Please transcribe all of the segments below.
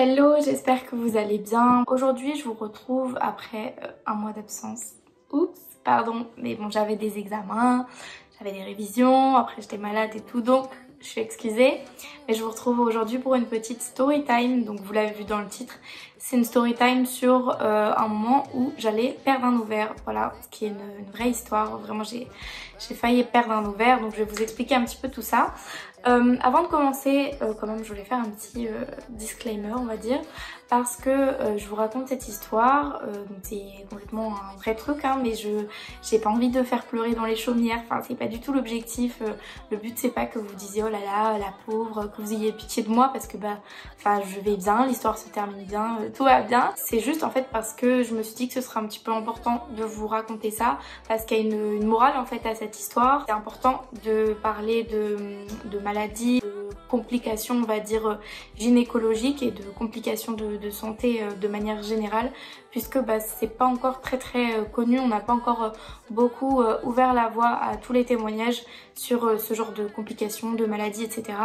Hello, j'espère que vous allez bien. Aujourd'hui, je vous retrouve après un mois d'absence. Oups, pardon, mais bon, j'avais des examens, j'avais des révisions, après j'étais malade et tout, donc je suis excusée. Mais je vous retrouve aujourd'hui pour une petite story time, donc vous l'avez vu dans le titre. C'est une story time sur un moment où j'allais perdre un ovaire, voilà, ce qui est une vraie histoire. Vraiment, j'ai failli perdre un ovaire, donc je vais vous expliquer un petit peu tout ça. Avant de commencer, quand même, je voulais faire un petit disclaimer, on va dire, parce que je vous raconte cette histoire, donc c'est complètement un vrai truc, hein, mais j'ai pas envie de faire pleurer dans les chaumières, enfin c'est pas du tout l'objectif. Le but c'est pas que vous disiez oh là là, la pauvre, que vous ayez pitié de moi, parce que enfin je vais bien, l'histoire se termine bien, tout va bien. C'est juste en fait parce que je me suis dit que ce serait un petit peu important de vous raconter ça, parce qu'il y a une morale en fait à cette histoire. C'est important de parler de maladies, de complications on va dire gynécologiques et de complications de santé de manière générale, puisque c'est pas encore très connu, on n'a pas encore beaucoup ouvert la voie à tous les témoignages sur ce genre de complications, de maladies, etc.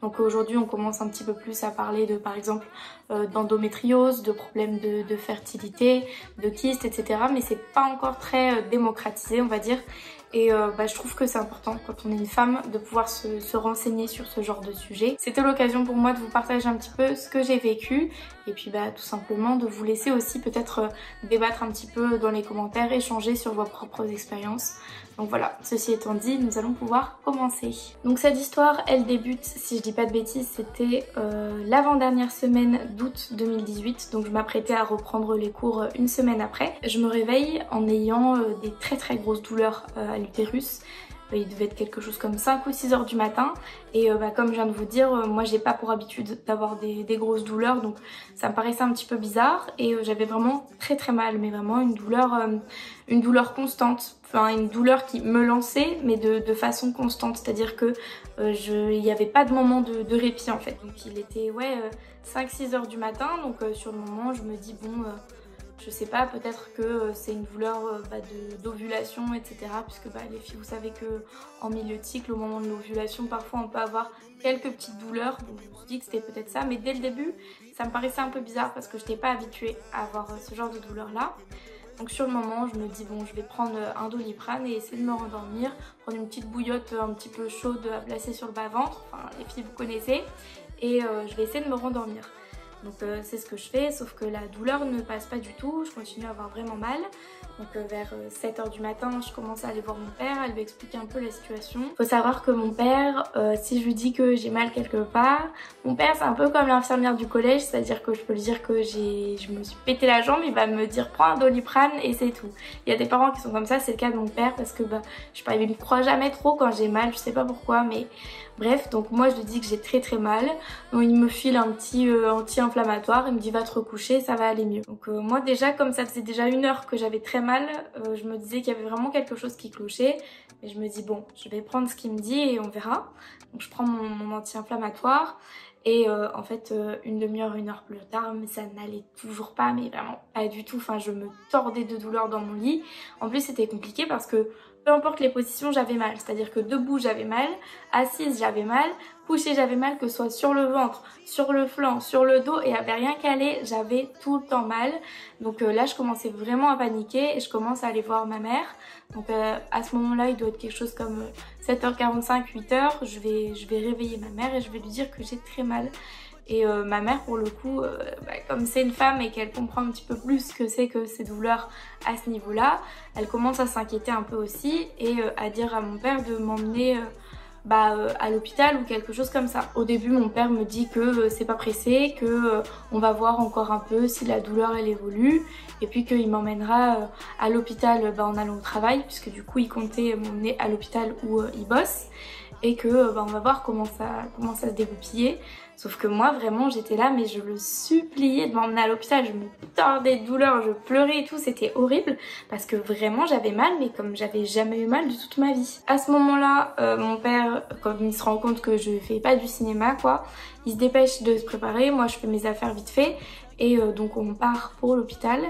Donc aujourd'hui on commence un petit peu plus à parler de par exemple d'endométriose, de problèmes de fertilité, de kystes, etc. Mais c'est pas encore très démocratisé on va dire. Et je trouve que c'est important quand on est une femme de pouvoir se renseigner sur ce genre de sujet. C'était l'occasion pour moi de vous partager un petit peu ce que j'ai vécu et puis tout simplement de vous laisser aussi peut-être débattre un petit peu dans les commentaires, échanger sur vos propres expériences. Donc voilà, ceci étant dit, nous allons pouvoir commencer. Donc cette histoire, elle débute, si je dis pas de bêtises, c'était l'avant-dernière semaine d'août 2018. Donc je m'apprêtais à reprendre les cours une semaine après. Je me réveille en ayant des très grosses douleurs à l'utérus. Il devait être quelque chose comme 5 ou 6 heures du matin et comme je viens de vous dire, moi j'ai pas pour habitude d'avoir des grosses douleurs, donc ça me paraissait un petit peu bizarre et j'avais vraiment très mal, mais vraiment une douleur constante, enfin une douleur qui me lançait mais de façon constante, c'est-à-dire que il n'y avait pas de moment de répit en fait. Donc il était 5-6 heures du matin, donc sur le moment je me dis bon... je sais pas, peut-être que c'est une douleur d'ovulation, etc. Puisque les filles, vous savez que en milieu de cycle, au moment de l'ovulation, parfois on peut avoir quelques petites douleurs. Donc je me suis dit que c'était peut-être ça, mais dès le début, ça me paraissait un peu bizarre parce que je n'étais pas habituée à avoir ce genre de douleur-là. Donc sur le moment, je me dis bon, je vais prendre un Doliprane et essayer de me rendormir, prendre une petite bouillotte un petit peu chaude à placer sur le bas-ventre, enfin les filles vous connaissez, et je vais essayer de me rendormir. Donc c'est ce que je fais, sauf que la douleur ne passe pas du tout, je continue à avoir vraiment mal. Donc vers 7 h du matin, je commence à aller voir mon père, à lui expliquer un peu la situation. Faut savoir que mon père, si je lui dis que j'ai mal quelque part, mon père c'est un peu comme l'infirmière du collège, c'est-à-dire que je peux lui dire que je me suis pété la jambe, il va me dire prends un Doliprane et c'est tout. Il y a des parents qui sont comme ça, c'est le cas de mon père parce que je sais pas, il me croit jamais trop quand j'ai mal, je sais pas pourquoi, mais... Bref, donc moi je lui dis que j'ai très mal, donc il me file un petit anti-inflammatoire, il me dit va te recoucher, ça va aller mieux. Donc moi déjà, comme ça faisait déjà 1 heure que j'avais très mal, je me disais qu'il y avait vraiment quelque chose qui clochait, mais je me dis bon, je vais prendre ce qu'il me dit et on verra. Donc je prends mon anti-inflammatoire et en fait 1/2 heure, 1 heure plus tard, mais ça n'allait toujours pas, mais vraiment pas du tout, enfin je me tordais de douleur dans mon lit. En plus c'était compliqué parce que peu importe les positions, j'avais mal. C'est-à-dire que debout, j'avais mal, assise, j'avais mal, couchée, j'avais mal, que ce soit sur le ventre, sur le flanc, sur le dos, et il n'y avait rien qu'aller, j'avais tout le temps mal. Donc là, je commençais vraiment à paniquer et je commence à aller voir ma mère. Donc à ce moment-là, il doit être quelque chose comme 7h45, 8h. Je vais réveiller ma mère et je vais lui dire que j'ai très mal. Et ma mère pour le coup, comme c'est une femme et qu'elle comprend un petit peu plus ce que c'est que ces douleurs à ce niveau-là, elle commence à s'inquiéter un peu aussi et à dire à mon père de m'emmener à l'hôpital ou quelque chose comme ça. Au début mon père me dit que c'est pas pressé, que on va voir encore un peu si la douleur elle évolue et puis qu'il m'emmènera à l'hôpital en allant au travail, puisque du coup il comptait m'emmener à l'hôpital où il bosse, et que on va voir comment ça se dégoupiller. Sauf que moi vraiment j'étais là, mais je le suppliais de m'emmener à l'hôpital, je me tordais de douleur, je pleurais et tout, c'était horrible parce que vraiment j'avais mal, mais comme j'avais jamais eu mal de toute ma vie. À ce moment-là, mon père, quand il se rend compte que je fais pas du cinéma quoi, il se dépêche de se préparer, moi je fais mes affaires vite fait et donc on part pour l'hôpital.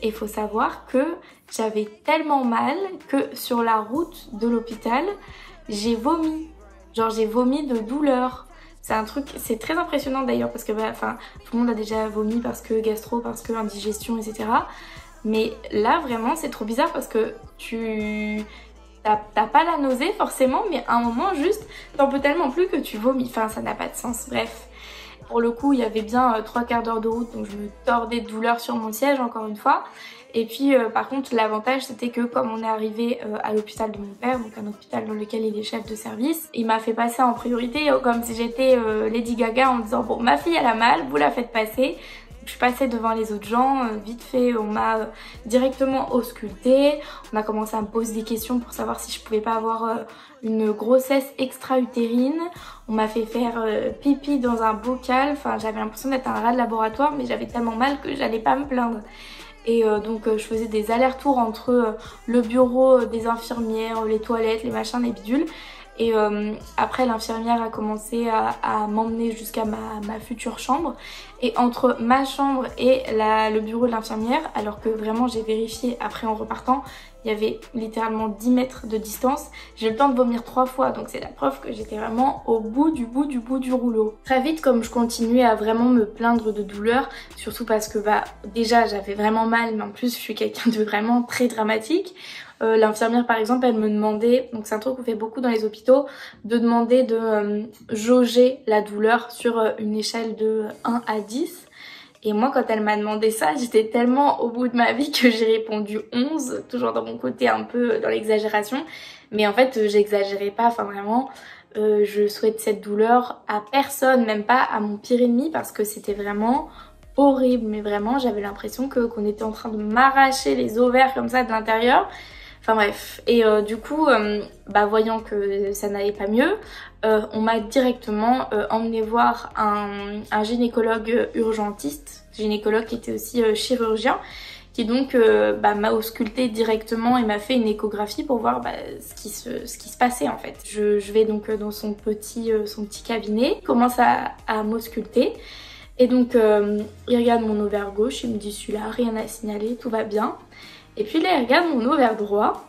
Et il faut savoir que j'avais tellement mal que sur la route de l'hôpital, j'ai vomi. Genre j'ai vomi de douleur. C'est un truc, c'est très impressionnant d'ailleurs parce que bah, tout le monde a déjà vomi parce que gastro, parce que indigestion, etc. Mais là vraiment c'est trop bizarre parce que t'as pas la nausée forcément, mais à un moment juste t'en peux tellement plus que tu vomis. Enfin ça n'a pas de sens, bref. Pour le coup il y avait bien 3/4 d'heure de route, donc je me tordais de douleur sur mon siège encore une fois. Et puis par contre l'avantage c'était que comme on est arrivé à l'hôpital de mon père, donc un hôpital dans lequel il est chef de service, il m'a fait passer en priorité comme si j'étais Lady Gaga en disant bon ma fille elle a mal, vous la faites passer. Je suis passée devant les autres gens, vite fait on m'a directement auscultée, on a commencé à me poser des questions pour savoir si je pouvais pas avoir une grossesse extra-utérine, on m'a fait faire pipi dans un bocal, enfin j'avais l'impression d'être un rat de laboratoire mais j'avais tellement mal que j'allais pas me plaindre. Et donc je faisais des allers-retours entre le bureau des infirmières, les toilettes, les machins, les bidules. Et après l'infirmière a commencé à m'emmener jusqu'à ma future chambre. Et entre ma chambre et le bureau de l'infirmière, alors que vraiment j'ai vérifié après en repartant, il y avait littéralement 10 mètres de distance, j'ai eu le temps de vomir 3 fois. Donc c'est la preuve que j'étais vraiment au bout du rouleau. Très vite comme je continuais à vraiment me plaindre de douleur, surtout parce que bah déjà j'avais vraiment mal, mais en plus je suis quelqu'un de vraiment très dramatique. L'infirmière par exemple elle me demandait, donc c'est un truc qu'on fait beaucoup dans les hôpitaux, de demander de jauger la douleur sur une échelle de 1 à 10. Et moi quand elle m'a demandé ça, j'étais tellement au bout de ma vie que j'ai répondu 11, toujours dans mon côté un peu dans l'exagération. Mais en fait j'exagérais pas, enfin vraiment je souhaite cette douleur à personne, même pas à mon pire ennemi, parce que c'était vraiment horrible. Mais vraiment j'avais l'impression qu'on était en train de m'arracher les ovaires comme ça de l'intérieur. Enfin bref, et du coup, voyant que ça n'allait pas mieux, on m'a directement emmené voir un gynécologue urgentiste, gynécologue qui était aussi chirurgien, qui donc m'a ausculté directement et m'a fait une échographie pour voir ce qui se passait en fait. Je vais donc dans son petit cabinet, il commence à m'ausculter. Et donc il regarde mon ovaire gauche, il me dit celui-là, rien à signaler, tout va bien. Et puis là, il regarde mon ovaire droit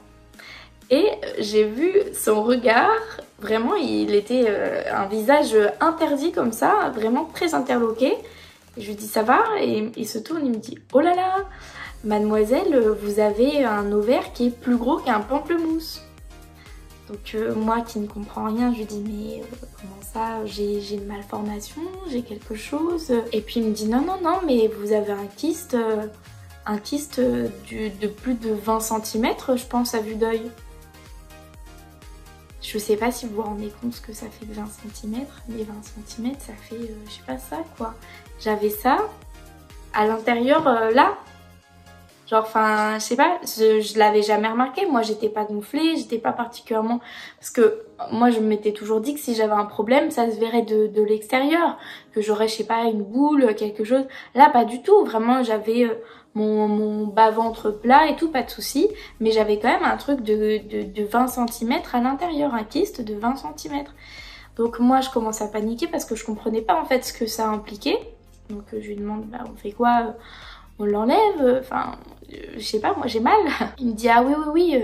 et j'ai vu son regard, vraiment il était un visage interdit comme ça, vraiment très interloqué. Et je lui dis ça va? Et il se tourne, il me dit oh là là, mademoiselle, vous avez un ovaire qui est plus gros qu'un pamplemousse. Donc moi qui ne comprends rien, je lui dis mais comment ça, j'ai une malformation, j'ai quelque chose? Et puis il me dit non mais vous avez un kyste de plus de 20 cm je pense à vue d'œil. Je sais pas si vous vous rendez compte ce que ça fait 20 cm, mais 20 cm ça fait je sais pas ça quoi. J'avais ça à l'intérieur là. Genre enfin je sais pas, je l'avais jamais remarqué, moi j'étais pas gonflée, j'étais pas particulièrement... Parce que moi je m'étais toujours dit que si j'avais un problème ça se verrait de l'extérieur, que j'aurais je sais pas une boule, quelque chose. Là pas du tout, vraiment j'avais mon bas-ventre plat et tout, pas de souci, mais j'avais quand même un truc de 20 cm à l'intérieur, un kyste de 20 cm. Donc moi je commence à paniquer parce que je comprenais pas en fait ce que ça impliquait. Donc je lui demande on fait quoi, on l'enlève, enfin je sais pas, moi j'ai mal. Il me dit ah oui,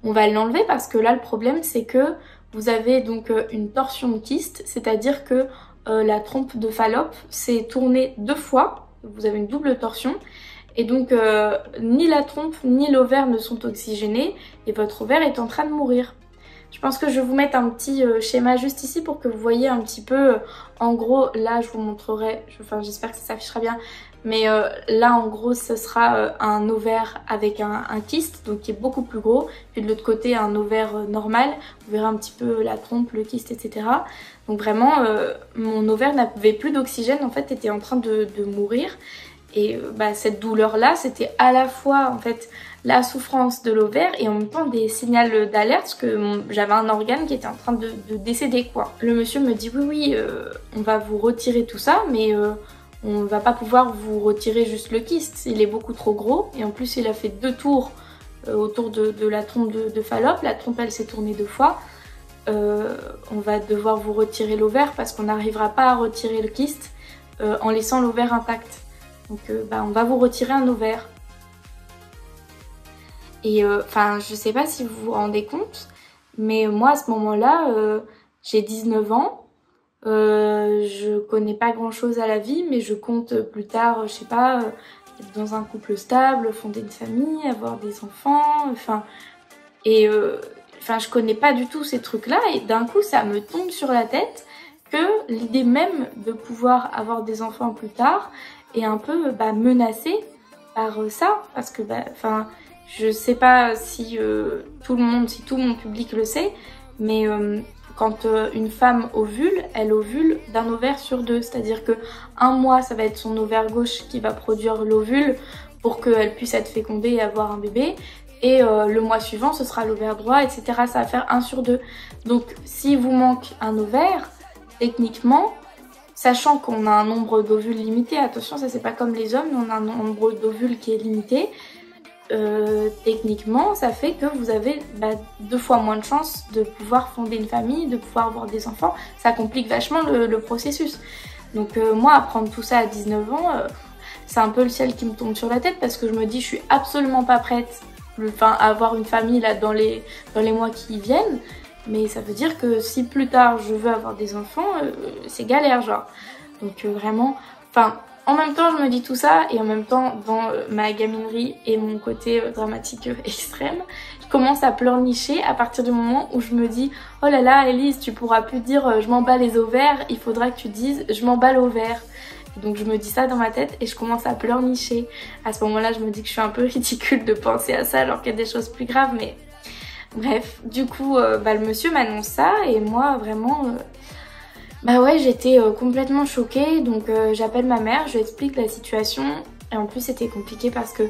on va l'enlever parce que là le problème c'est que vous avez donc une torsion de kyste, c'est-à-dire que la trompe de Fallope s'est tournée 2 fois, vous avez une double torsion. Et donc ni la trompe ni l'ovaire ne sont oxygénés et votre ovaire est en train de mourir. Je pense que je vais vous mettre un petit schéma juste ici pour que vous voyez un petit peu, en gros là je vous montrerai, enfin j'espère que ça s'affichera bien, mais là en gros ce sera un ovaire avec un kyste, donc qui est beaucoup plus gros, puis de l'autre côté un ovaire normal, vous verrez un petit peu la trompe, le kyste, etc. Donc vraiment mon ovaire n'avait plus d'oxygène, en fait était en train de mourir. Et cette douleur là c'était à la fois en fait la souffrance de l'ovaire et en même temps des signaux d'alerte parce que j'avais un organe qui était en train de décéder quoi. Le monsieur me dit oui on va vous retirer tout ça mais on va pas pouvoir vous retirer juste le kyste, il est beaucoup trop gros et en plus il a fait 2 tours autour de la trompe de Fallope, la trompe elle s'est tournée 2 fois. On va devoir vous retirer l'ovaire parce qu'on n'arrivera pas à retirer le kyste en laissant l'ovaire intact. Donc on va vous retirer un ovaire. Et enfin je sais pas si vous vous rendez compte, mais moi à ce moment-là j'ai 19 ans, Je connais pas grand chose à la vie, mais je compte plus tard, je sais pas, être dans un couple stable, fonder une famille, avoir des enfants, enfin... Et je connais pas du tout ces trucs-là, et d'un coup ça me tombe sur la tête que l'idée même de pouvoir avoir des enfants plus tard est un peu menacée par ça, parce que je sais pas si tout le monde, si tout mon public le sait, mais quand une femme ovule, elle ovule d'un ovaire sur deux, c'est-à-dire que un mois ça va être son ovaire gauche qui va produire l'ovule pour qu'elle puisse être fécondée et avoir un bébé, et le mois suivant ce sera l'ovaire droit, etc. Ça va faire 1 sur 2. Donc si vous manque un ovaire, techniquement, sachant qu'on a un nombre d'ovules limité, attention, ça c'est pas comme les hommes, on a un nombre d'ovules qui est limité, techniquement ça fait que vous avez 2 fois moins de chances de pouvoir fonder une famille, de pouvoir avoir des enfants. Ça complique vachement le processus. Donc moi, apprendre tout ça à 19 ans, c'est un peu le ciel qui me tombe sur la tête, parce que je me dis je suis absolument pas prête à avoir une famille là dans les mois qui viennent. Mais ça veut dire que si plus tard je veux avoir des enfants, c'est galère genre. Donc vraiment, en même temps je me dis tout ça, et en même temps dans ma gaminerie et mon côté dramatique extrême, je commence à pleurnicher à partir du moment où je me dis oh là là Elise, tu pourras plus dire je m'en bats les ovaires, il faudra que tu dises je m'en bats l'ovaire. Donc je me dis ça dans ma tête et je commence à pleurnicher. À ce moment-là je me dis que je suis un peu ridicule de penser à ça alors qu'il y a des choses plus graves, mais... Bref, du coup, le monsieur m'annonce ça, et moi, vraiment, ouais, j'étais complètement choquée. Donc j'appelle ma mère, je lui explique la situation, et en plus c'était compliqué parce que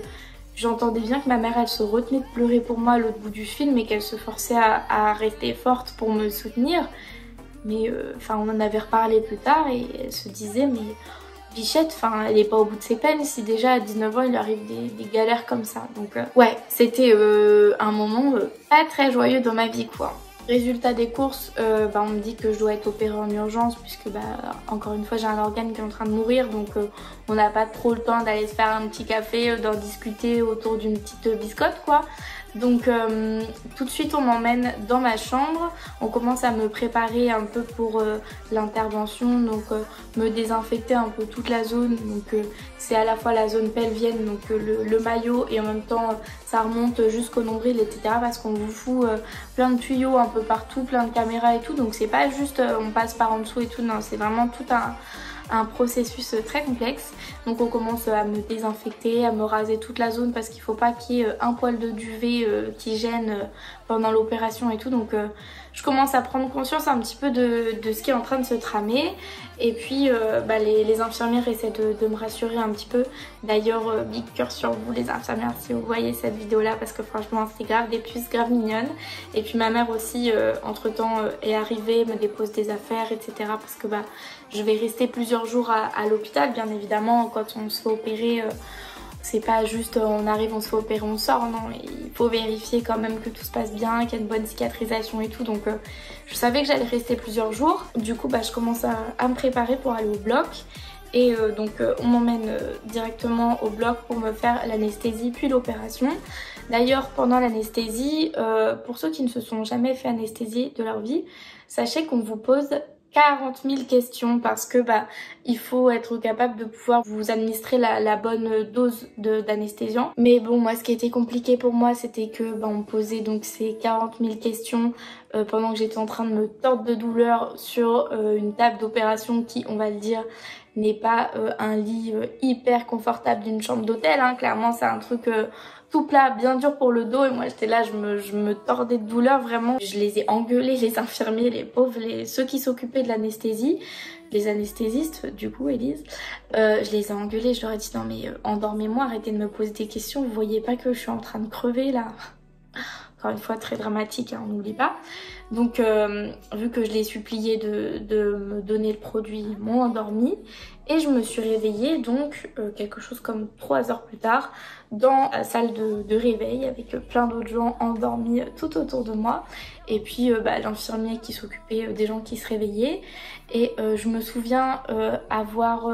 j'entendais bien que ma mère, elle se retenait de pleurer pour moi à l'autre bout du film, et qu'elle se forçait à rester forte pour me soutenir. Mais on en avait reparlé plus tard, et elle se disait mais... Bichette, elle est pas au bout de ses peines si déjà à 19 ans il lui arrive des galères comme ça. Donc ouais, c'était un moment pas très joyeux dans ma vie quoi. Résultat des courses, on me dit que je dois être opérée en urgence, puisque encore une fois j'ai un organe qui est en train de mourir, donc on n'a pas trop le temps d'aller se faire un petit café, d'en discuter autour d'une petite biscotte quoi. Donc tout de suite on m'emmène dans ma chambre, on commence à me préparer un peu pour l'intervention, donc me désinfecter un peu toute la zone. Donc c'est à la fois la zone pelvienne, donc le maillot, et en même temps ça remonte jusqu'au nombril, etc. Parce qu'on vous fout plein de tuyaux un peu partout, plein de caméras et tout, donc c'est pas juste on passe par en dessous et tout, non, c'est vraiment tout un processus très complexe. Donc on commence à me désinfecter, à me raser toute la zone, parce qu'il faut pas qu'il y ait un poil de duvet qui gêne pendant l'opération et tout. Donc je commence à prendre conscience un petit peu de ce qui est en train de se tramer. Et puis les infirmières essaient de me rassurer un petit peu. D'ailleurs big cœur sur vous les infirmières si vous voyez cette vidéo là, parce que franchement c'est grave des puces, grave mignonnes. Et puis ma mère aussi entre temps est arrivée, me dépose des affaires, etc. Parce que je vais rester plusieurs jours à l'hôpital, bien évidemment. Quand on se fait opérer, c'est pas juste on arrive, on se fait opérer, on sort, non, il faut vérifier quand même que tout se passe bien, qu'il y a une bonne cicatrisation et tout. Donc je savais que j'allais rester plusieurs jours. Du coup je commence à me préparer pour aller au bloc. Et on m'emmène directement au bloc pour me faire l'anesthésie puis l'opération. D'ailleurs pendant l'anesthésie, pour ceux qui ne se sont jamais fait anesthésier de leur vie, sachez qu'on vous pose 40 000 questions, parce que il faut être capable de pouvoir vous administrer la bonne dose d'anesthésiant. Mais bon, moi ce qui était compliqué pour moi, c'était que on me posait donc ces 40 000 questions pendant que j'étais en train de me tordre de douleur sur une table d'opération qui, on va le dire, n'est pas un lit hyper confortable d'une chambre d'hôtel, hein. Clairement c'est un truc tout plat, bien dur pour le dos, et moi j'étais là, je me tordais de douleur vraiment. Je les ai engueulés, les infirmiers, les pauvres, ceux qui s'occupaient de l'anesthésie, les anesthésistes du coup, Elise. Je les ai engueulés, je leur ai dit non mais endormez-moi, arrêtez de me poser des questions, vous voyez pas que je suis en train de crever là. Encore une fois très dramatique, hein, on n'oublie pas. Donc vu que je l'ai supplié de me donner le produit, ils m'ont endormi. Et je me suis réveillée donc quelque chose comme 3 heures plus tard dans la salle de réveil avec plein d'autres gens endormis tout autour de moi. et puis l'infirmier qui s'occupait des gens qui se réveillaient. Et je me souviens avoir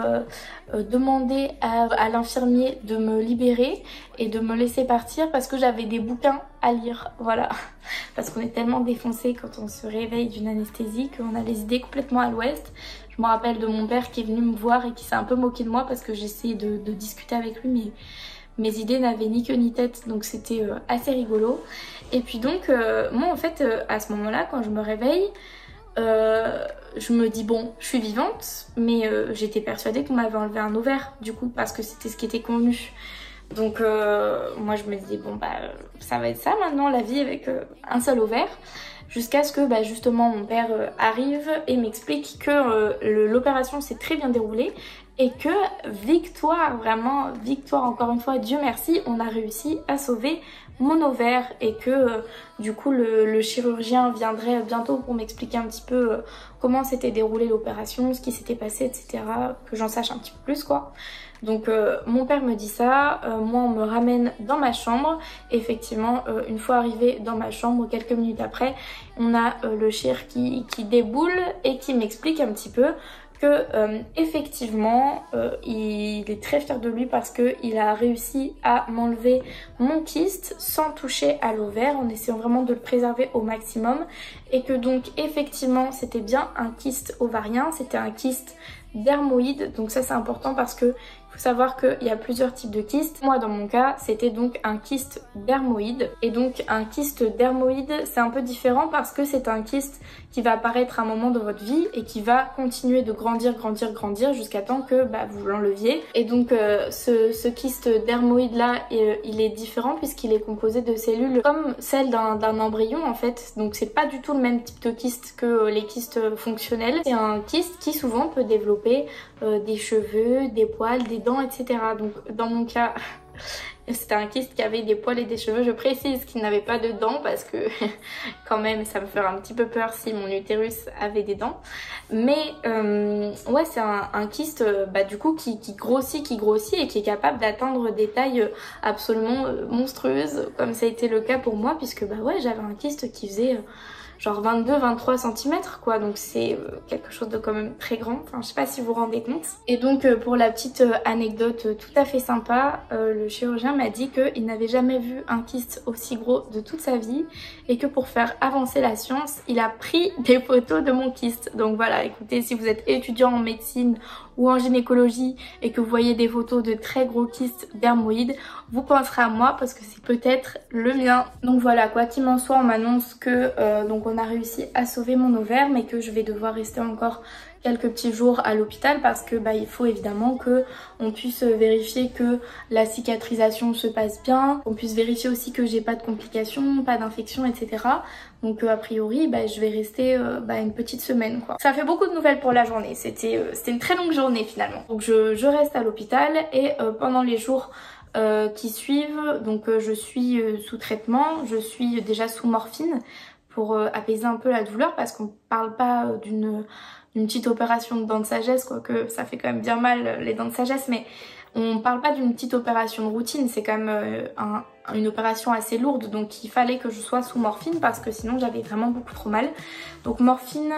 demandé à l'infirmier de me libérer et de me laisser partir parce que j'avais des bouquins à lire, voilà. Parce qu'on est tellement défoncé quand on se réveille d'une anesthésie qu'on a les idées complètement à l'ouest. Je me rappelle de mon père qui est venu me voir et qui s'est un peu moqué de moi parce que j'essayais de discuter avec lui, mais mes idées n'avaient ni queue ni tête, donc c'était assez rigolo. Et puis donc moi en fait à ce moment-là, quand je me réveille, je me dis bon, je suis vivante, mais j'étais persuadée qu'on m'avait enlevé un ovaire du coup parce que c'était ce qui était convenu. Donc moi je me disais bon ça va être ça maintenant la vie avec un seul ovaire. Jusqu'à ce que justement mon père arrive et m'explique que l'opération s'est très bien déroulée et que victoire, vraiment victoire encore une fois, Dieu merci, on a réussi à sauver mon ovaire et que du coup le chirurgien viendrait bientôt pour m'expliquer un petit peu comment s'était déroulée l'opération, ce qui s'était passé, etc. Que j'en sache un petit peu plus quoi. Donc mon père me dit ça, moi on me ramène dans ma chambre. Effectivement une fois arrivé dans ma chambre, quelques minutes après, on a le chir qui déboule et qui m'explique un petit peu que effectivement il est très fier de lui parce qu'il a réussi à m'enlever mon kyste sans toucher à l'ovaire en essayant vraiment de le préserver au maximum et que donc effectivement c'était bien un kyste ovarien, c'était un kyste dermoïde. Donc ça c'est important parce que faut savoir qu'il y a plusieurs types de kystes. Moi dans mon cas c'était donc un kyste dermoïde et donc un kyste dermoïde c'est un peu différent parce que c'est un kyste qui va apparaître à un moment de votre vie et qui va continuer de grandir jusqu'à temps que vous l'enleviez. Et donc ce kyste dermoïde là il est différent puisqu'il est composé de cellules comme celles d'un embryon en fait. Donc c'est pas du tout le même type de kyste que les kystes fonctionnels. C'est un kyste qui souvent peut développer des cheveux, des poils, des dents, etc. Donc dans mon cas c'était un kyste qui avait des poils et des cheveux. Je précise qu'il n'avait pas de dents parce que quand même ça me ferait un petit peu peur si mon utérus avait des dents. Mais ouais c'est un kyste du coup qui grossit et qui est capable d'atteindre des tailles absolument monstrueuses comme ça a été le cas pour moi puisque ouais j'avais un kyste qui faisait genre 22-23 cm quoi, donc c'est quelque chose de quand même très grand, enfin je sais pas si vous vous rendez compte. Et donc pour la petite anecdote tout à fait sympa, le chirurgien m'a dit qu'il n'avait jamais vu un kyste aussi gros de toute sa vie et que pour faire avancer la science, il a pris des photos de mon kyste. Donc voilà, écoutez, si vous êtes étudiant en médecine ou en gynécologie et que vous voyez des photos de très gros kystes dermoïdes, vous penserez à moi parce que c'est peut-être le mien. Donc voilà, quoi qu'il en soit, on m'annonce que donc on a réussi à sauver mon ovaire mais que je vais devoir rester encore quelques petits jours à l'hôpital parce que il faut évidemment que on puisse vérifier que la cicatrisation se passe bien, qu'on puisse vérifier aussi que j'ai pas de complications, pas d'infections, etc. Donc a priori je vais rester une petite semaine quoi. Ça fait beaucoup de nouvelles pour la journée, c'était une très longue journée finalement. Donc je reste à l'hôpital et pendant les jours qui suivent, donc je suis sous traitement, je suis déjà sous morphine pour apaiser un peu la douleur parce qu'on parle pas d'une petite opération de dents de sagesse, quoique ça fait quand même bien mal les dents de sagesse, mais on parle pas d'une petite opération de routine, c'est quand même une opération assez lourde, donc il fallait que je sois sous morphine parce que sinon j'avais vraiment beaucoup trop mal. Donc morphine,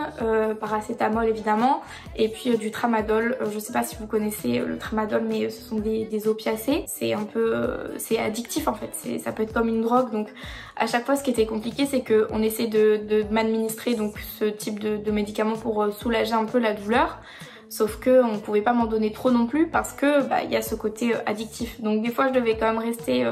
paracétamol évidemment, et puis du tramadol. Je sais pas si vous connaissez le tramadol, mais ce sont des opiacés. C'est un peu, c'est addictif en fait, ça peut être comme une drogue. Donc à chaque fois ce qui était compliqué c'est qu'on essaie de m'administrer donc ce type de médicaments pour soulager un peu la douleur. Sauf que on pouvait pas m'en donner trop non plus parce que y a ce côté addictif. Donc des fois je devais quand même rester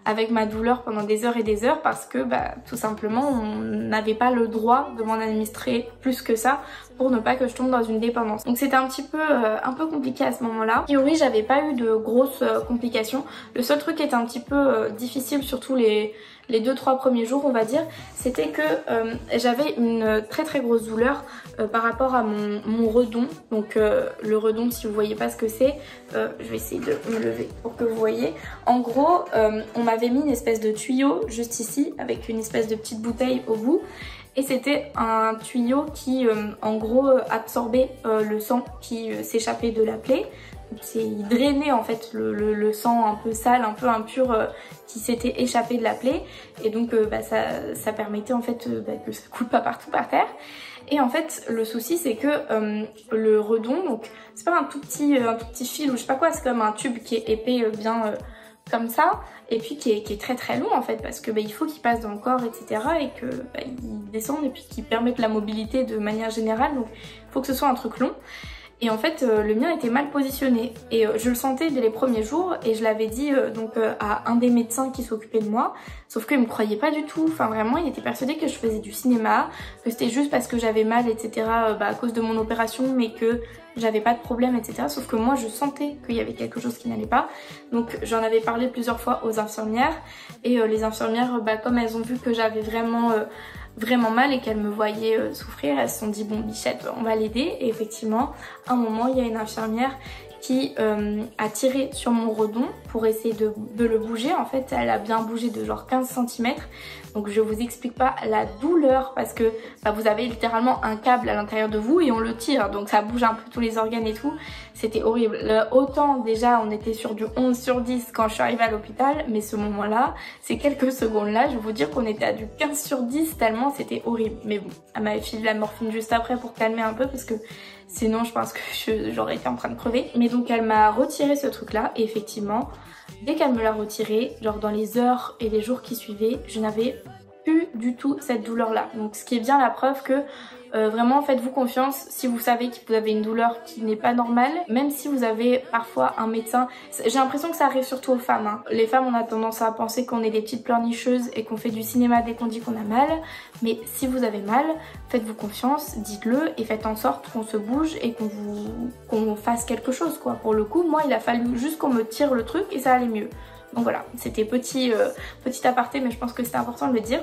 avec ma douleur pendant des heures et des heures parce que tout simplement on n'avait pas le droit de m'en administrer plus que ça pour ne pas que je tombe dans une dépendance. Donc c'était un peu compliqué à ce moment-là. A priori j'avais pas eu de grosses complications. Le seul truc qui était un petit peu difficile, surtout les 2-3 premiers jours on va dire, c'était que j'avais une très grosse douleur par rapport à mon redon. Donc le redon, si vous voyez pas ce que c'est, je vais essayer de me lever pour que vous voyez. En gros on m'avait mis une espèce de tuyau juste ici avec une espèce de petite bouteille au bout. Et c'était un tuyau qui en gros absorbait le sang qui s'échappait de la plaie. il drainait en fait le sang un peu sale, un peu impur qui s'était échappé de la plaie. Et donc ça permettait en fait que ça coule pas partout par terre. Et en fait le souci c'est que le redon, donc c'est pas un tout petit fil ou je sais pas quoi, c'est comme un tube qui est épais bien comme ça, et puis qui est très très long en fait, parce que il faut qu'il passe dans le corps, etc. et que il descende et puis qu'il permette la mobilité de manière générale, donc il faut que ce soit un truc long. Et en fait le mien était mal positionné et je le sentais dès les premiers jours et je l'avais dit à un des médecins qui s'occupait de moi, sauf qu'il me croyait pas du tout, enfin vraiment il était persuadé que je faisais du cinéma, que c'était juste parce que j'avais mal, etc. À cause de mon opération, mais que j'avais pas de problème, etc. Sauf que moi je sentais qu'il y avait quelque chose qui n'allait pas, donc j'en avais parlé plusieurs fois aux infirmières et les infirmières comme elles ont vu que j'avais vraiment mal et qu'elles me voyaient souffrir, elles se sont dit bon Bichette, on va l'aider. Et effectivement à un moment il y a une infirmière qui a tiré sur mon redon pour essayer de le bouger. En fait elle a bien bougé de genre 15 cm, donc je vous explique pas la douleur parce que vous avez littéralement un câble à l'intérieur de vous et on le tire, donc ça bouge un peu tous les organes et tout, c'était horrible. Autant déjà on était sur du 11 sur 10 quand je suis arrivée à l'hôpital, mais ce moment là, ces quelques secondes là, je vais vous dire qu'on était à du 15 sur 10 tellement c'était horrible. Mais bon, elle m'avait filé de la morphine juste après pour calmer un peu parce que sinon je pense que j'aurais été en train de crever. Mais donc elle m'a retiré ce truc là et effectivement dès qu'elle me l'a retiré, genre dans les heures et les jours qui suivaient, je n'avais plus du tout cette douleur là. Donc ce qui est bien la preuve que vraiment faites-vous confiance si vous savez que vous avez une douleur qui n'est pas normale, même si vous avez parfois un médecin. J'ai l'impression que ça arrive surtout aux femmes, hein. Les femmes on a tendance à penser qu'on est des petites pleurnicheuses et qu'on fait du cinéma dès qu'on dit qu'on a mal, mais si vous avez mal, faites-vous confiance, dites-le et faites en sorte qu'on se bouge et qu'on fasse quelque chose quoi. Pour le coup moi il a fallu juste qu'on me tire le truc et ça allait mieux. Donc voilà, c'était petit aparté, mais je pense que c'était important de le dire.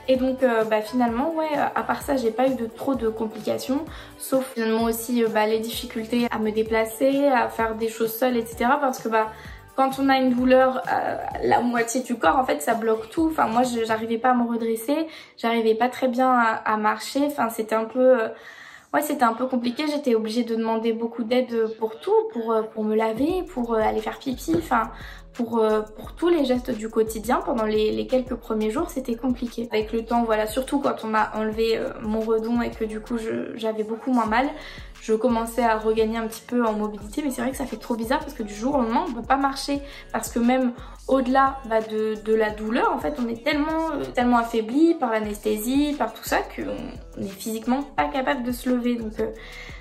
Et donc finalement ouais, à part ça j'ai pas eu trop de complications, sauf finalement aussi les difficultés à me déplacer, à faire des choses seule, etc. Parce que quand on a une douleur à la moitié du corps en fait ça bloque tout. Enfin moi j'arrivais pas à me redresser, j'arrivais pas très bien à marcher, enfin c'était un peu ouais, c'était un peu compliqué, j'étais obligée de demander beaucoup d'aide pour tout, pour me laver, pour aller faire pipi, enfin pour tous les gestes du quotidien. Pendant les quelques premiers jours c'était compliqué. Avec le temps voilà, surtout quand on m'a enlevé mon redon et que du coup j'avais beaucoup moins mal, je commençais à regagner un petit peu en mobilité, mais c'est vrai que ça fait trop bizarre parce que du jour au lendemain on peut pas marcher parce que même au-delà de la douleur en fait on est tellement affaibli par l'anesthésie, par tout ça qu'on est physiquement pas capable de se lever. Donc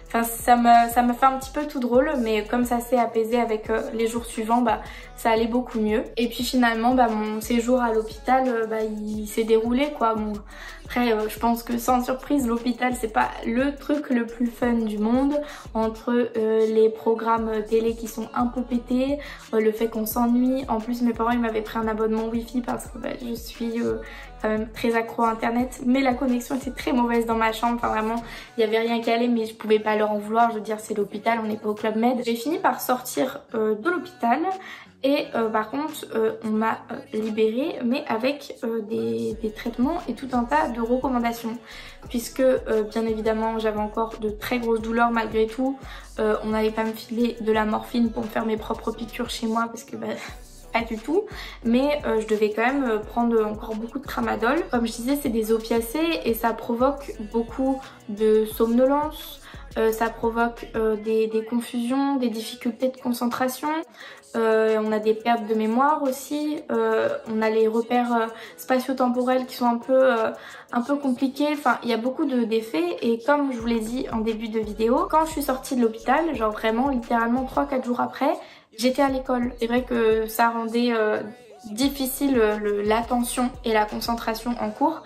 enfin ça me fait un petit peu tout drôle, mais comme ça s'est apaisé avec les jours suivants, ça allait beaucoup mieux. Et puis finalement mon séjour à l'hôpital il s'est déroulé quoi. Bon, après je pense que sans surprise l'hôpital c'est pas le truc le plus fun du monde, entre les programmes télé qui sont un peu pétés, le fait qu'on s'ennuie. En plus mes parents ils m'avaient pris un abonnement wifi parce que je suis quand même très accro à internet, mais la connexion était très mauvaise dans ma chambre, enfin vraiment il y avait rien qui allait, mais je pouvais pas leur en vouloir, je veux dire c'est l'hôpital, on n'est pas au Club Med. J'ai fini par sortir de l'hôpital et par contre on m'a libérée, mais avec des traitements et tout un tas de recommandations, puisque bien évidemment j'avais encore de très grosses douleurs malgré tout. On n'allait pas me filer de la morphine pour me faire mes propres piqûres chez moi parce que pas du tout, mais je devais quand même prendre encore beaucoup de tramadol. Comme je disais c'est des opiacés et ça provoque beaucoup de somnolence, ça provoque des confusions, des difficultés de concentration, on a des pertes de mémoire aussi, on a les repères spatio-temporels qui sont un peu compliqués. Enfin il y a beaucoup d'effets et comme je vous l'ai dit en début de vidéo, quand je suis sortie de l'hôpital, genre vraiment littéralement 3-4 jours après, j'étais à l'école. C'est vrai que ça rendait difficile l'attention et la concentration en cours.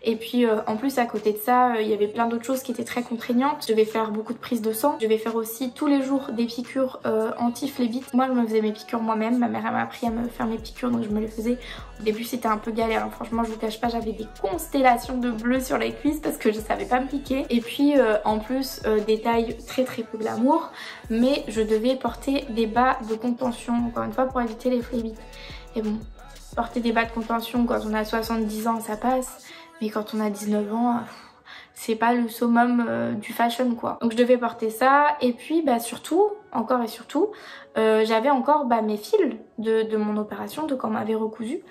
Et puis en plus à côté de ça, il y avait plein d'autres choses qui étaient très contraignantes. Je devais faire beaucoup de prises de sang. Je devais faire aussi tous les jours des piqûres anti-phlébite. Moi je me faisais mes piqûres moi-même. Ma mère elle m'a appris à me faire mes piqûres donc je me les faisais. Au début c'était un peu galère, hein. Franchement je vous cache pas, j'avais des constellations de bleu sur les cuisses parce que je savais pas me piquer. Et puis en plus des tailles très peu glamour, mais je devais porter des bas de contention, encore une fois pour éviter les phlébites. Et bon, porter des bas de contention quand on a 70 ans ça passe, mais quand on a 19 ans, c'est pas le summum du fashion quoi. Donc je devais porter ça et puis bah surtout, encore et surtout, j'avais encore bah, mes fils de mon opération, de quand on m'avait recousu.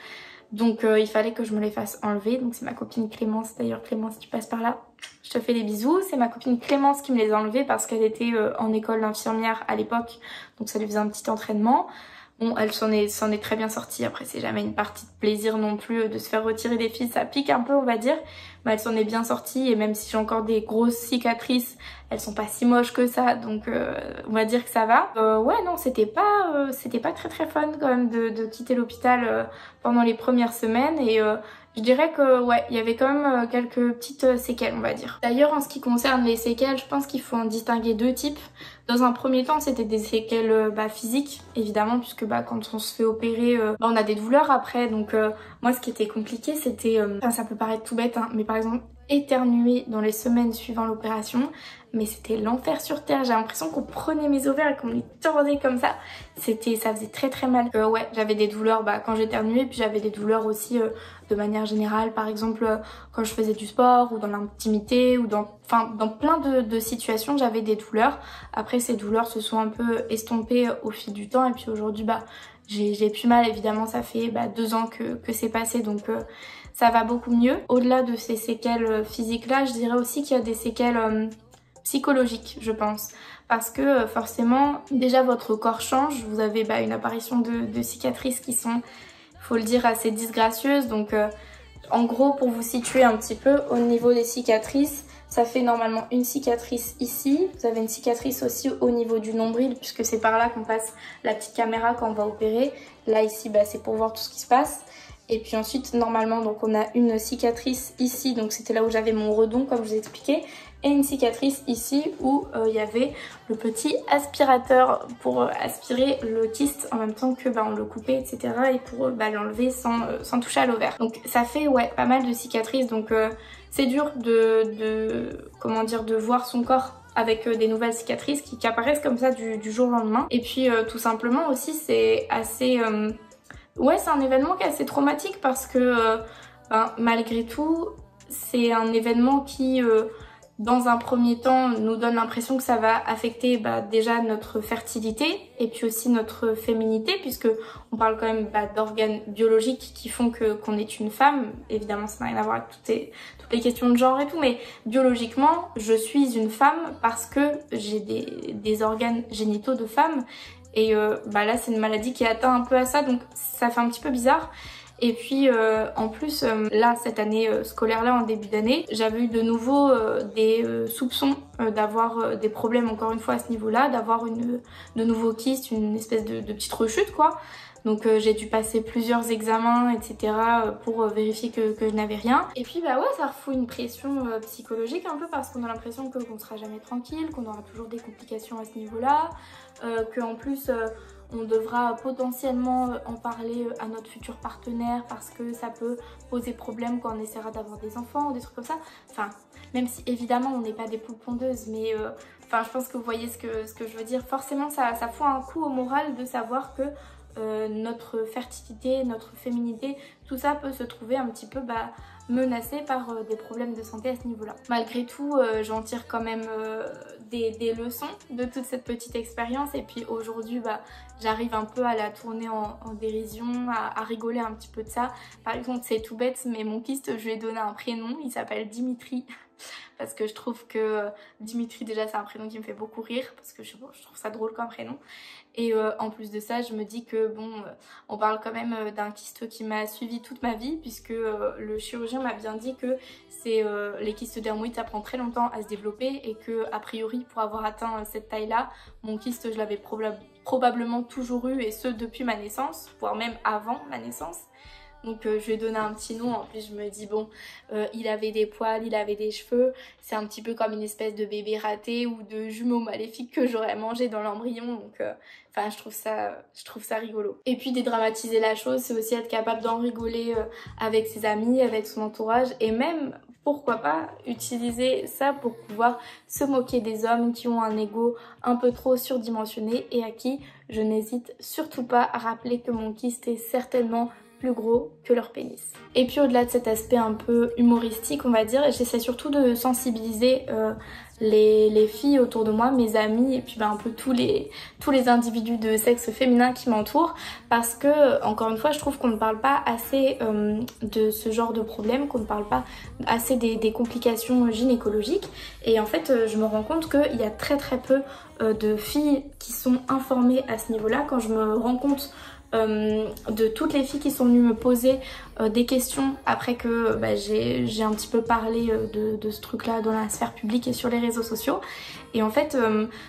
Donc il fallait que je me les fasse enlever. Donc c'est ma copine Clémence, d'ailleurs Clémence, tu passes par là, je te fais des bisous. C'est ma copine Clémence qui me les a enlevés parce qu'elle était en école d'infirmière à l'époque. Donc ça lui faisait un petit entraînement. Bon, elle s'en est très bien sortie. Après, c'est jamais une partie de plaisir non plus de se faire retirer des fils. Ça pique un peu, on va dire. Mais elle s'en est bien sortie. Et même si j'ai encore des grosses cicatrices, elles sont pas si moches que ça. Donc, on va dire que ça va. Ouais, non, c'était pas très très fun quand même de quitter l'hôpital pendant les premières semaines. Et je dirais que ouais, il y avait quand même quelques petites séquelles, on va dire. D'ailleurs, en ce qui concerne les séquelles, je pense qu'il faut en distinguer deux types. Dans un premier temps, c'était des séquelles physiques, évidemment, puisque quand on se fait opérer, on a des douleurs après. Donc moi, ce qui était compliqué, c'était, ça peut paraître tout bête, hein, mais par exemple, éternuer dans les semaines suivant l'opération, mais c'était l'enfer sur terre. J'ai l'impression qu'on prenait mes ovaires et qu'on les tordait comme ça. Ça faisait très très mal. Ouais, j'avais des douleurs quand j'éternuais, puis j'avais des douleurs aussi de manière générale, par exemple quand je faisais du sport ou dans l'intimité ou dans plein de situations, j'avais des douleurs. Après, ces douleurs se sont un peu estompées au fil du temps et puis aujourd'hui, j'ai plus mal. Évidemment, ça fait 2 ans que c'est passé, donc ça va beaucoup mieux. Au-delà de ces séquelles physiques là, je dirais aussi qu'il y a des séquelles psychologiques, je pense, parce que forcément déjà votre corps change, vous avez une apparition de cicatrices qui sont, faut le dire, assez disgracieuses. Donc en gros, pour vous situer un petit peu au niveau des cicatrices, ça fait normalement une cicatrice ici, vous avez une cicatrice aussi au niveau du nombril puisque c'est par là qu'on passe la petite caméra quand on va opérer. Là ici c'est pour voir tout ce qui se passe. Et puis ensuite normalement donc on a une cicatrice ici, donc c'était là où j'avais mon redon comme je vous ai expliqué, et une cicatrice ici où il y avait le petit aspirateur pour aspirer le kyste en même temps que on le coupait, etc. et pour l'enlever sans toucher à l'ovaire. Donc ça fait pas mal de cicatrices, donc c'est dur de voir son corps avec des nouvelles cicatrices qui apparaissent comme ça du jour au lendemain. Et puis tout simplement aussi c'est assez... ouais, c'est un événement qui est assez traumatique parce que malgré tout c'est un événement qui dans un premier temps nous donne l'impression que ça va affecter déjà notre fertilité et puis aussi notre féminité, puisque on parle quand même d'organes biologiques qui font qu'on est une femme. Évidemment ça n'a rien à voir avec toutes les questions de genre et tout, mais biologiquement je suis une femme parce que j'ai des organes génitaux de femme. Et là c'est une maladie qui est atteint un peu à ça, donc ça fait un petit peu bizarre. Et puis en plus là cette année scolaire là en début d'année, j'avais eu de nouveau des soupçons d'avoir des problèmes encore une fois à ce niveau là, d'avoir de nouveaux kystes, une espèce de petite rechute quoi. Donc j'ai dû passer plusieurs examens etc. pour vérifier que je n'avais rien. Et puis ouais, ça refout une pression psychologique un peu parce qu'on a l'impression qu'on sera jamais tranquille, qu'on aura toujours des complications à ce niveau là, qu'en plus on devra potentiellement en parler à notre futur partenaire parce que ça peut poser problème quand on essaiera d'avoir des enfants ou des trucs comme ça. Enfin, même si évidemment on n'est pas des poules pondeuses, mais je pense que vous voyez ce que je veux dire. Forcément ça fout un coup au moral de savoir que notre fertilité, notre féminité, tout ça peut se trouver un petit peu menacé par des problèmes de santé à ce niveau-là. Malgré tout, j'en tire quand même des leçons de toute cette petite expérience et puis aujourd'hui j'arrive un peu à la tourner en dérision, à rigoler un petit peu de ça. Par exemple, c'est tout bête, mais mon kyste, je lui ai donné un prénom, il s'appelle Dimitri. Parce que je trouve que Dimitri déjà c'est un prénom qui me fait beaucoup rire parce que je trouve ça drôle comme prénom. Et en plus de ça je me dis que on parle quand même d'un kyste qui m'a suivi toute ma vie, puisque le chirurgien m'a bien dit que les kystes dermoïdes ça prend très longtemps à se développer et que a priori pour avoir atteint cette taille là, mon kyste je l'avais probablement toujours eu, et ce depuis ma naissance, voire même avant ma naissance. Donc je lui ai donné un petit nom, en plus je me dis il avait des poils, il avait des cheveux, c'est un petit peu comme une espèce de bébé raté ou de jumeau maléfique que j'aurais mangé dans l'embryon, donc je trouve ça rigolo. Et puis dédramatiser la chose, c'est aussi être capable d'en rigoler avec ses amis, avec son entourage, et même pourquoi pas utiliser ça pour pouvoir se moquer des hommes qui ont un ego un peu trop surdimensionné et à qui je n'hésite surtout pas à rappeler que mon kyste est certainement plus gros que leur pénis. Et puis au-delà de cet aspect un peu humoristique on va dire, j'essaie surtout de sensibiliser les filles autour de moi, mes amis et puis un peu tous les individus de sexe féminin qui m'entourent, parce que encore une fois je trouve qu'on ne parle pas assez de ce genre de problème, qu'on ne parle pas assez des complications gynécologiques, et en fait je me rends compte qu'il y a très peu de filles qui sont informées à ce niveau-là. Quand je me rends compte de toutes les filles qui sont venues me poser des questions après que j'ai un petit peu parlé de ce truc là dans la sphère publique et sur les réseaux sociaux, et en fait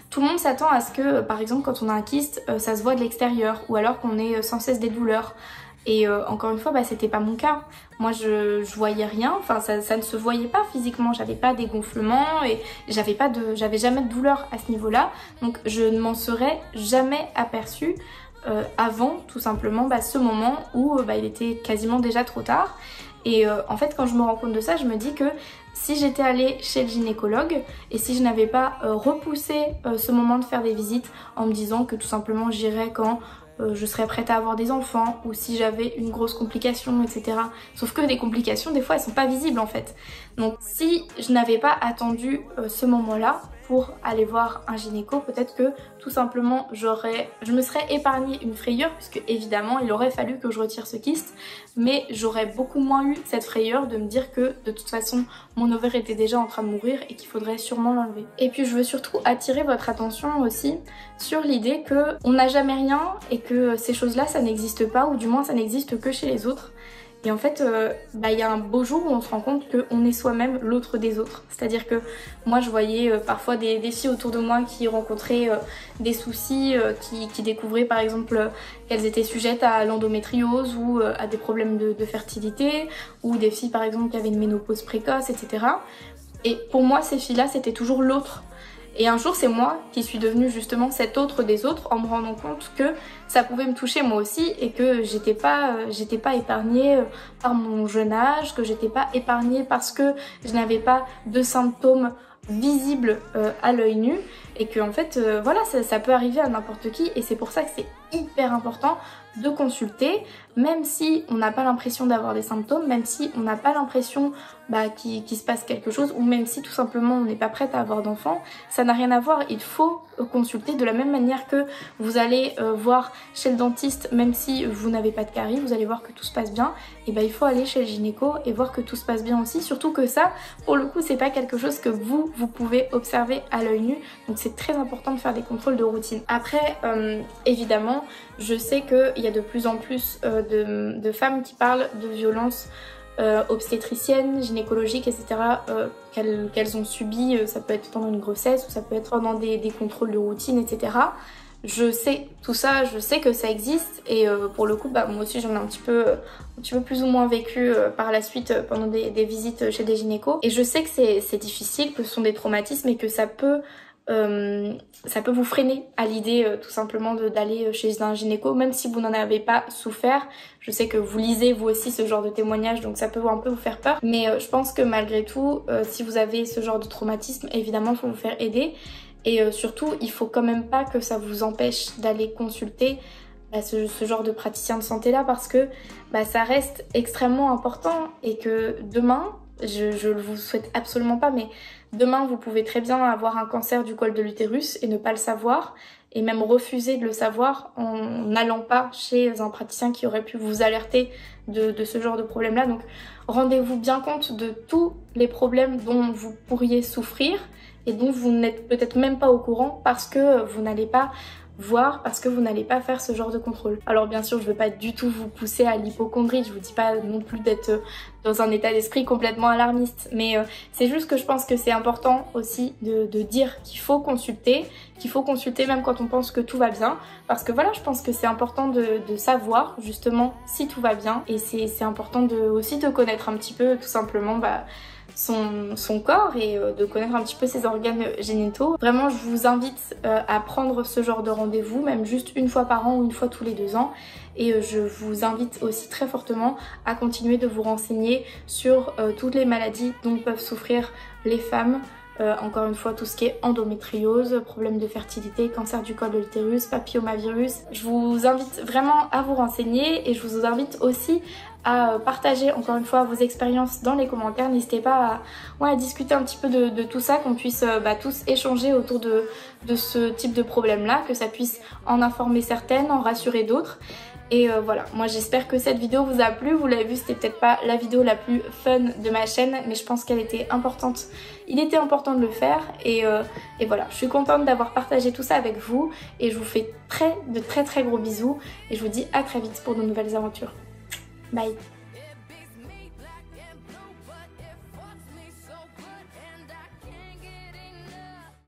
tout le monde s'attend à ce que par exemple quand on a un kyste ça se voit de l'extérieur, ou alors qu'on ait sans cesse des douleurs, et encore une fois c'était pas mon cas. Moi je voyais rien, enfin ça ne se voyait pas physiquement, j'avais pas des gonflements et j'avais jamais de douleur à ce niveau là, donc je ne m'en serais jamais aperçue avant tout simplement ce moment où il était quasiment déjà trop tard. Et en fait quand je me rends compte de ça, je me dis que si j'étais allée chez le gynécologue et si je n'avais pas repoussé ce moment de faire des visites en me disant que tout simplement j'irais quand je serais prête à avoir des enfants, ou si j'avais une grosse complication, etc. Sauf que des complications, des fois, elles sont pas visibles en fait. Donc si je n'avais pas attendu ce moment-là pour aller voir un gynéco, peut-être que tout simplement je me serais épargné une frayeur, puisque évidemment il aurait fallu que je retire ce kyste, mais j'aurais beaucoup moins eu cette frayeur de me dire que de toute façon mon ovaire était déjà en train de mourir et qu'il faudrait sûrement l'enlever. Et puis je veux surtout attirer votre attention aussi sur l'idée que on n'a jamais rien et que ces choses-là ça n'existe pas, ou du moins ça n'existe que chez les autres. Et en fait, y a un beau jour où on se rend compte qu'on est soi-même l'autre des autres. C'est-à-dire que moi je voyais parfois des filles autour de moi qui rencontraient des soucis, qui découvraient par exemple qu'elles étaient sujettes à l'endométriose ou à des problèmes de fertilité, ou des filles par exemple qui avaient une ménopause précoce, etc. Et pour moi ces filles-là c'était toujours l'autre. Et un jour c'est moi qui suis devenue justement cette autre des autres, en me rendant compte que ça pouvait me toucher moi aussi, et que j'étais pas épargnée par mon jeune âge, que j'étais pas épargnée parce que je n'avais pas de symptômes visibles à l'œil nu, et que en fait voilà, ça peut arriver à n'importe qui, et c'est pour ça que c'est hyper important de consulter, même si on n'a pas l'impression d'avoir des symptômes, même si on n'a pas l'impression qu'il se passe quelque chose, ou même si tout simplement on n'est pas prête à avoir d'enfants. Ça n'a rien à voir, il faut consulter de la même manière que vous allez voir chez le dentiste, même si vous n'avez pas de caries, vous allez voir que tout se passe bien, et il faut aller chez le gynéco et voir que tout se passe bien aussi, surtout que ça, pour le coup, c'est pas quelque chose que vous pouvez observer à l'œil nu, donc c'est très important de faire des contrôles de routine. Après, évidemment, je sais qu'il y a de plus en plus de femmes qui parlent de violences obstétriciennes, gynécologiques, etc. Qu'elles ont subies, ça peut être pendant une grossesse ou ça peut être pendant des contrôles de routine, etc. Je sais tout ça, je sais que ça existe, et pour le coup moi aussi j'en ai un petit peu plus ou moins vécu par la suite pendant des visites chez des gynécos, et je sais que c'est difficile, que ce sont des traumatismes et que ça peut vous freiner à l'idée tout simplement d'aller chez un gynéco, même si vous n'en avez pas souffert. Je sais que vous lisez vous aussi ce genre de témoignages, donc ça peut un peu vous faire peur, mais je pense que malgré tout, si vous avez ce genre de traumatisme, évidemment il faut vous faire aider, et surtout il faut quand même pas que ça vous empêche d'aller consulter ce genre de praticien de santé là, parce que ça reste extrêmement important, et que demain, je ne vous souhaite absolument pas, mais demain vous pouvez très bien avoir un cancer du col de l'utérus et ne pas le savoir, et même refuser de le savoir en n'allant pas chez un praticien qui aurait pu vous alerter de ce genre de problème là. Donc rendez-vous bien compte de tous les problèmes dont vous pourriez souffrir et dont vous n'êtes peut-être même pas au courant, parce que vous n'allez pas voir, parce que vous n'allez pas faire ce genre de contrôle. Alors bien sûr je veux pas du tout vous pousser à l'hypocondrie, je vous dis pas non plus d'être dans un état d'esprit complètement alarmiste, mais c'est juste que je pense que c'est important aussi de dire qu'il faut consulter même quand on pense que tout va bien, parce que voilà, je pense que c'est important de savoir justement si tout va bien, et c'est important aussi de connaître un petit peu tout simplement son corps, et de connaître un petit peu ses organes génitaux. Vraiment je vous invite à prendre ce genre de rendez-vous, même juste une fois par an ou une fois tous les 2 ans, et je vous invite aussi très fortement à continuer de vous renseigner sur toutes les maladies dont peuvent souffrir les femmes Encore une fois, tout ce qui est endométriose, problème de fertilité, cancer du col de l'utérus, papillomavirus. Je vous invite vraiment à vous renseigner et je vous invite aussi à partager encore une fois vos expériences dans les commentaires. N'hésitez pas à discuter un petit peu de tout ça, qu'on puisse tous échanger autour de ce type de problème là, que ça puisse en informer certaines, en rassurer d'autres. Et voilà, moi j'espère que cette vidéo vous a plu. Vous l'avez vu, c'était peut-être pas la vidéo la plus fun de ma chaîne, mais je pense qu'elle était importante. Il était important de le faire et voilà, je suis contente d'avoir partagé tout ça avec vous et je vous fais de très très gros bisous et je vous dis à très vite pour de nouvelles aventures. Bye.